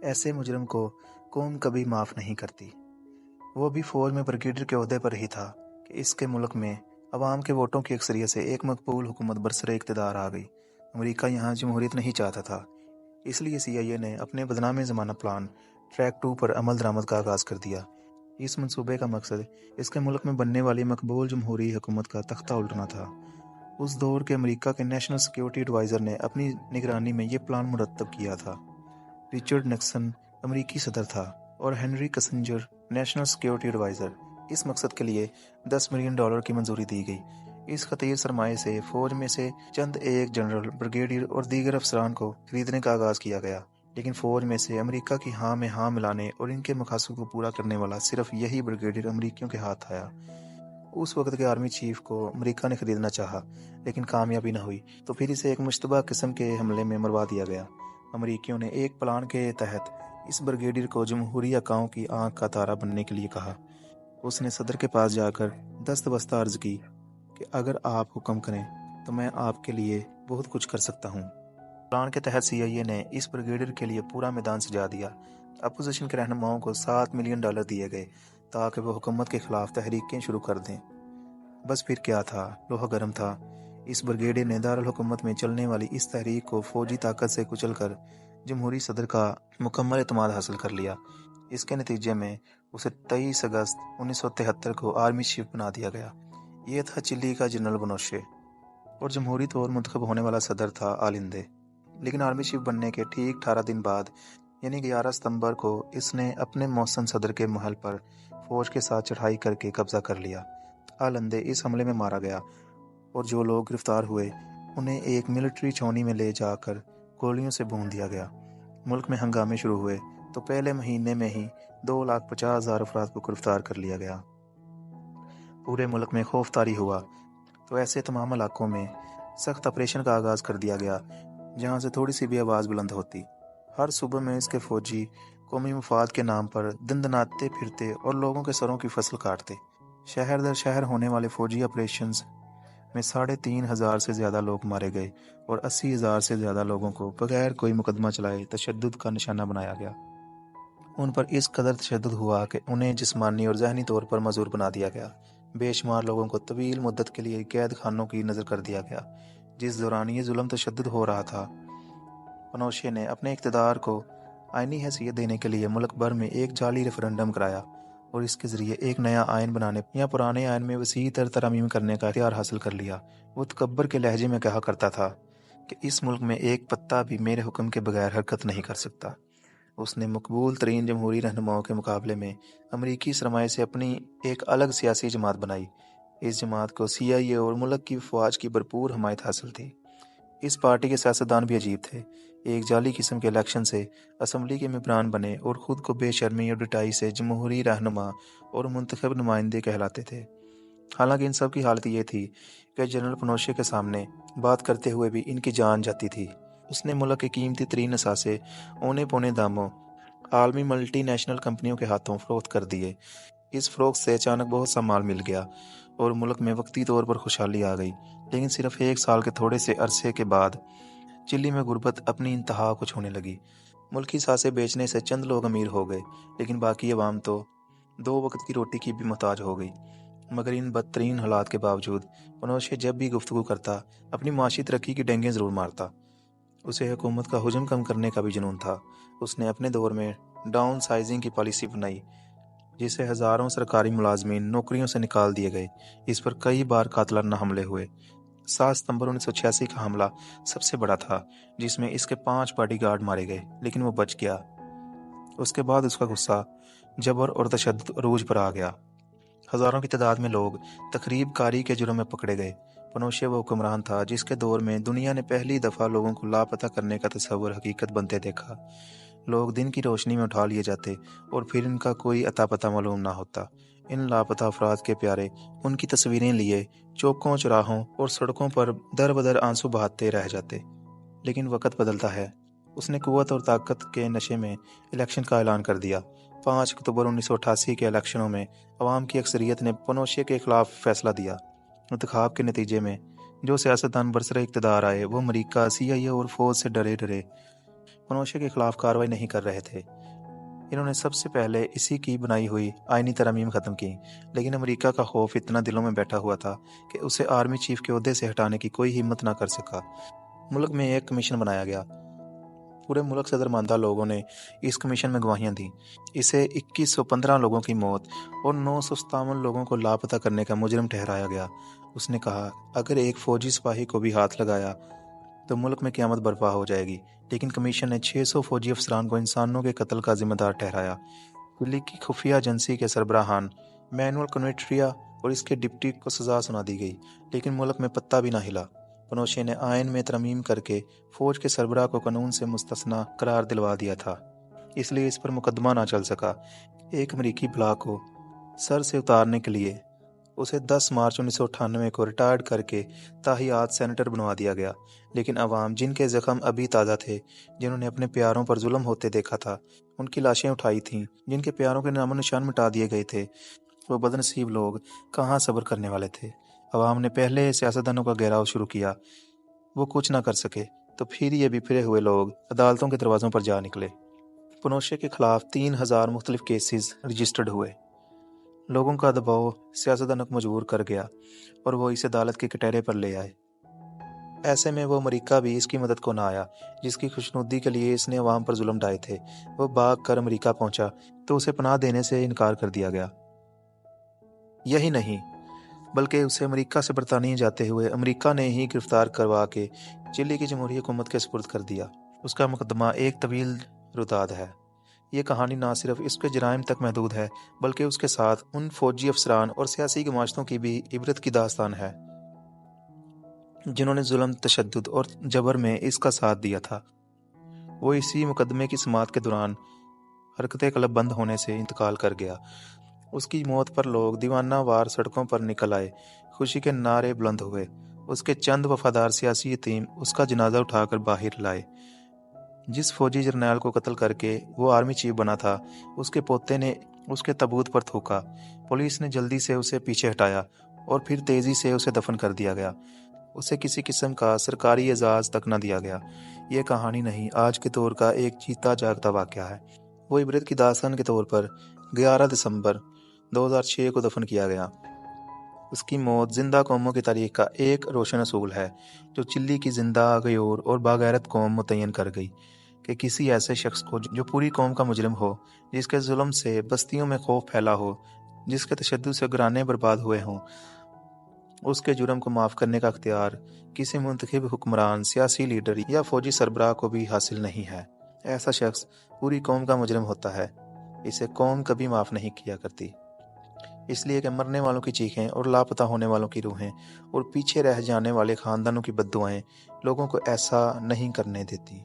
ایسے مجرم کو قوم کبھی معاف نہیں کرتی۔ وہ بھی فوج میں بریگیڈیئر کے عہدے پر ہی تھا کہ اس کے ملک میں عوام کے ووٹوں کی اکثریت سے ایک مقبول حکومت برسر اقتدار آ گئی۔ امریکہ یہاں جمہوریت نہیں چاہتا تھا، اس لیے CIA نے اپنے بدنام زمانہ پلان ٹریک 2 پر عمل درآمد کا آغاز کر دیا۔ اس منصوبے کا مقصد اس کے ملک میں بننے والی مقبول جمہوری حکومت کا تختہ الٹنا تھا۔ اس دور کے امریکہ کے نیشنل سیکیورٹی ایڈوائزر نے اپنی نگرانی میں یہ پلان مرتب کیا تھا۔ رچرڈ نکسن امریکی صدر تھا اور Henry Kissinger national security adviser. اس مقصد کے لیے $10 ملین کی منظوری دی گئی۔ اس خطیر سرمایے سے فوج میں سے چند ایک جنرل، بریگیڈیئر اور دیگر افسران کو خریدنے کا آغاز کیا گیا، لیکن فوج میں سے امریکہ کی ہاں میں ہاں ملانے اور ان کے مقاصد کو پورا کرنے والا صرف یہی بریگیڈیئر امریکیوں کے ہاتھ آیا۔ اس وقت کے آرمی چیف کو امریکہ نے خریدنا چاہا لیکن کامیابی نہ ہوئی، تو پھر اسے ایک مشتبہ قسم کے حملے میں مروا دیا گیا۔ امریکیوں نے ایک پلان کے تحت اس بریگیڈیئر کو جمہوری حقاؤں کی آنکھ کا تارا بننے کے لیے کہا۔ اس نے صدر کے پاس جا کر دست بستہ عرض کی کہ اگر آپ حکم کریں تو میں آپ کے لیے بہت کچھ کر سکتا ہوں۔ پلان کے تحت CIA نے اس بریگیڈیئر کے لیے پورا میدان سجا دیا۔ اپوزیشن کے رہنماؤں کو $7 ملین دیے گئے تاکہ وہ حکومت کے خلاف تحریکیں شروع کر دیں۔ بس پھر کیا تھا، لوہا گرم تھا۔ اس بریگیڈیئر نے دارالحکومت میں چلنے والی اس تحریک کو فوجی طاقت سے کچل کر جمہوری صدر کا مکمل اعتماد حاصل کر لیا۔ اس کے نتیجے میں اسے 23 اگست 1973 کو آرمی چیف بنا دیا گیا۔ یہ تھا چلی کا جنرل بنوشے اور جمہوری طور منتخب ہونے والا صدر تھا آلندے۔ لیکن آرمی چیف بننے کے ٹھیک 18 دن بعد یعنی 11 ستمبر کو اس نے اپنے موسم صدر کے محل پر فوج کے ساتھ چڑھائی کر کے قبضہ کر لیا۔ آلندے اس حملے میں مارا گیا اور جو لوگ گرفتار ہوئے انہیں ایک ملٹری چھاؤنی میں لے جا کر گولیوں سے بھون دیا گیا۔ ملک میں ہنگامے شروع ہوئے تو پہلے مہینے میں ہی 2,50,000 افراد کو گرفتار کر لیا گیا۔ پورے ملک میں خوف طاری ہوا تو ایسے تمام علاقوں میں سخت آپریشن کا آغاز کر دیا گیا جہاں سے تھوڑی سی بھی آواز بلند ہوتی۔ ہر صوبے میں اس کے فوجی قومی مفاد کے نام پر دندناتے پھرتے اور لوگوں کے سروں کی فصل کاٹتے۔ شہر در شہر ہونے والے فوجی آپریشنز میں 3,500 سے زیادہ لوگ مارے گئے اور 80,000 سے زیادہ لوگوں کو بغیر کوئی مقدمہ چلائے تشدد کا نشانہ بنایا گیا۔ ان پر اس قدر تشدد ہوا کہ انہیں جسمانی اور ذہنی طور پر معذور بنا دیا گیا۔ بے شمار لوگوں کو طویل مدت کے لیے قید خانوں کی نذر کر دیا گیا۔ جس دوران یہ ظلم تشدد ہو رہا تھا، پنوشے نے اپنے اقتدار کو آئینی حیثیت دینے کے لیے ملک بھر میں ایک جعلی ریفرنڈم کرایا اور اس کے ذریعے ایک نیا آئین بنانے یا پرانے آئین میں وسیع تر ترامیم کرنے کا اختیار حاصل کر لیا۔ وہ تکبر کے لہجے میں کہا کرتا تھا کہ اس ملک میں ایک پتا بھی میرے حکم کے بغیر حرکت نہیں کر سکتا۔ اس نے مقبول ترین جمہوری رہنماؤں کے مقابلے میں امریکی سرمایے سے اپنی ایک الگ سیاسی جماعت بنائی۔ اس جماعت کو CIA اور ملک کی فوج کی بھرپور حمایت حاصل تھی۔ اس پارٹی کے سیاستدان بھی عجیب تھے۔ ایک جعلی قسم کے الیکشن سے اسمبلی کے ممبران بنے اور خود کو بے شرمی اور ڈٹائی سے جمہوری رہنما اور منتخب نمائندے کہلاتے تھے۔ حالانکہ ان سب کی حالت یہ تھی کہ جنرل پنوشے کے سامنے بات کرتے ہوئے بھی ان کی جان جاتی تھی۔ اس نے ملک کے قیمتی ترین اثاثے اونے پونے داموں عالمی ملٹی نیشنل کمپنیوں کے ہاتھوں فروخت کر دیے۔ اس فروخت سے اچانک بہت سا مال مل گیا اور ملک میں وقتی طور پر خوشحالی آ گئی، لیکن صرف 1 سال کے تھوڑے سے عرصے کے بعد چلی میں غربت اپنی انتہا کو چھونے لگی۔ ملکی اثاثے بیچنے سے چند لوگ امیر ہو گئے، لیکن باقی عوام تو 2 وقت کی روٹی کی بھی محتاج ہو گئی۔ مگر ان بدترین حالات کے باوجود پنوشے جب بھی گفتگو کرتا اپنی معاشی ترقی کی ڈینگیں ضرور مارتا۔ اسے حکومت کا حجم کم کرنے کا بھی جنون تھا۔ اس نے اپنے دور میں ڈاؤن سائزنگ کی پالیسی بنائی جس سے ہزاروں سرکاری ملازمین نوکریوں سے نکال دیے گئے۔ اس پر کئی بار قاتلانہ حملے ہوئے۔ 7 ستمبر 1986 کا حملہ سب سے بڑا تھا جس میں اس کے 5 باڈی گارڈ مارے گئے، لیکن وہ بچ گیا۔ اس کے بعد اس کا غصہ، جبر اور تشدد عروج پر آ گیا۔ ہزاروں کی تعداد میں لوگ تخریب کاری کے جرم میں پکڑے گئے۔ پنوشے وہ حکمران تھا جس کے دور میں دنیا نے پہلی دفعہ لوگوں کو لاپتہ کرنے کا تصور حقیقت بنتے دیکھا۔ لوگ دن کی روشنی میں اٹھا لیے جاتے اور پھر ان کا کوئی اتا پتہ معلوم نہ ہوتا۔ ان لاپتہ افراد کے پیارے ان کی تصویریں لیے چوکوں، چوراہوں اور سڑکوں پر در بدر آنسو بہاتے رہ جاتے۔ لیکن وقت بدلتا ہے۔ اس نے قوت اور طاقت کے نشے میں الیکشن کا اعلان کر دیا۔ 5 اکتوبر 1988 کے الیکشنوں میں عوام کی اکثریت نے پنوشے کے خلاف فیصلہ دیا۔ انتخاب کے نتیجے میں جو سیاستدان برسر اقتدار آئے وہ امریکہ، CIA اور فوج سے ڈرے پنوشے کے خلاف کارروائی نہیں کر رہے تھے۔ انہوں نے سب سے پہلے اسی کی بنائی ہوئی آئینی ترامیم ختم کی، لیکن امریکہ کا خوف اتنا دلوں میں بیٹھا ہوا تھا کہ اسے آرمی چیف کے عہدے سے ہٹانے کی کوئی ہمت نہ کر سکا۔ ملک میں ایک کمیشن بنایا گیا۔ پورے ملک سے درماندہ لوگوں نے اس کمیشن میں گواہیاں دیں۔ اسے 2115 لوگوں کی موت اور 957 لوگوں کو لاپتہ کرنے کا مجرم ٹھہرایا گیا۔ اس نے کہا، اگر ایک فوجی سپاہی کو بھی ہاتھ لگایا تو ملک میں قیامت برپا ہو جائے گی، لیکن کمیشن نے 600 فوجی افسران کو انسانوں کے قتل کا ذمہ دار ٹھہرایا۔ دلی کی خفیہ ایجنسی کے سربراہان مینوئل کنویٹریا اور اس کے ڈپٹی کو سزا سنا دی گئی، لیکن ملک میں پتہ بھی نہ ہلا۔ پنوشے نے آئین میں ترمیم کر کے فوج کے سربراہ کو قانون سے مستثنیٰ قرار دلوا دیا تھا، اس لیے اس پر مقدمہ نہ چل سکا۔ ایک امریکی بلا کو سر سے اتارنے کے لیے اسے 10 مارچ 1998 کو ریٹائرڈ کر کے تاحیات سینیٹر بنوا دیا گیا، لیکن عوام جن کے زخم ابھی تازہ تھے، جنہوں نے اپنے پیاروں پر ظلم ہوتے دیکھا تھا، ان کی لاشیں اٹھائی تھیں، جن کے پیاروں کے نام و نشان مٹا دیے گئے تھے، وہ بدنصیب لوگ کہاں صبر کرنے والے تھے۔ عوام نے پہلے سیاستدانوں کا گھیراؤ شروع کیا، وہ کچھ نہ کر سکے، تو پھر یہ بپھرے ہوئے لوگ عدالتوں کے دروازوں پر جا نکلے۔ پنوشے کے خلاف 3000 مختلف کیسز رجسٹرڈ ہوئے۔ لوگوں کا دباؤ سیاستدانوں کو مجبور کر گیا اور وہ اسے عدالت کے کٹہرے پر لے آئے۔ ایسے میں وہ امریکہ بھی اس کی مدد کو نہ آیا، جس کی خوشنودی کے لیے اس نے عوام پر ظلم ڈھائے تھے۔ وہ بھاگ کر امریکہ پہنچا تو اسے پناہ دینے سے انکار کر دیا گیا۔ یہی نہیں بلکہ اسے امریکہ سے برطانیہ جاتے ہوئے امریکہ نے ہی گرفتار کروا کے چلی کی جمہوری حکومت کے سپرد کر دیا۔ اس کا مقدمہ ایک طویل روداد ہے۔ یہ کہانی نہ صرف اس کے جرائم تک محدود ہے، بلکہ اس کے ساتھ ان فوجی افسران اور سیاسی گماشتوں کی بھی عبرت کی داستان ہے جنہوں نے ظلم، تشدد اور جبر میں اس کا ساتھ دیا تھا۔ وہ اسی مقدمے کی سماعت کے دوران حرکت قلب بند ہونے سے انتقال کر گیا۔ اس کی موت پر لوگ دیوانہ وار سڑکوں پر نکل آئے، خوشی کے نعرے بلند ہوئے۔ اس کے چند وفادار سیاسی یتیم اس کا جنازہ اٹھا کر باہر لائے۔ جس فوجی جرنیل کو قتل کر کے وہ آرمی چیف بنا تھا، اس کے پوتے نے اس کے تابوت پر تھوکا۔ پولیس نے جلدی سے اسے پیچھے ہٹایا اور پھر تیزی سے اسے دفن کر دیا گیا۔ اسے کسی قسم کا سرکاری اعزاز تک نہ دیا گیا۔ یہ کہانی نہیں، آج کے دور کا ایک جیتا جاگتا واقعہ ہے۔ وہ عبرت کی داستان کے طور پر 11 دسمبر 2006 کو دفن کیا گیا۔ اس کی موت زندہ قوموں کی تاریخ کا ایک روشن اصول ہے جو چلی کی زندہ، غیور اور باغیرت قوم متعین کر گئی کہ کسی ایسے شخص کو جو پوری قوم کا مجرم ہو، جس کے ظلم سے بستیوں میں خوف پھیلا ہو، جس کے تشدد سے گھرانے برباد ہوئے ہوں، اس کے جرم کو معاف کرنے کا اختیار کسی منتخب حکمران، سیاسی لیڈر یا فوجی سربراہ کو بھی حاصل نہیں ہے۔ ایسا شخص پوری قوم کا مجرم ہوتا ہے، اسے قوم کبھی معاف نہیں کیا کرتی، اس لیے کہ مرنے والوں کی چیخیں اور لاپتہ ہونے والوں کی روحیں اور پیچھے رہ جانے والے خاندانوں کی بد دعائیں لوگوں کو ایسا نہیں کرنے دیتی۔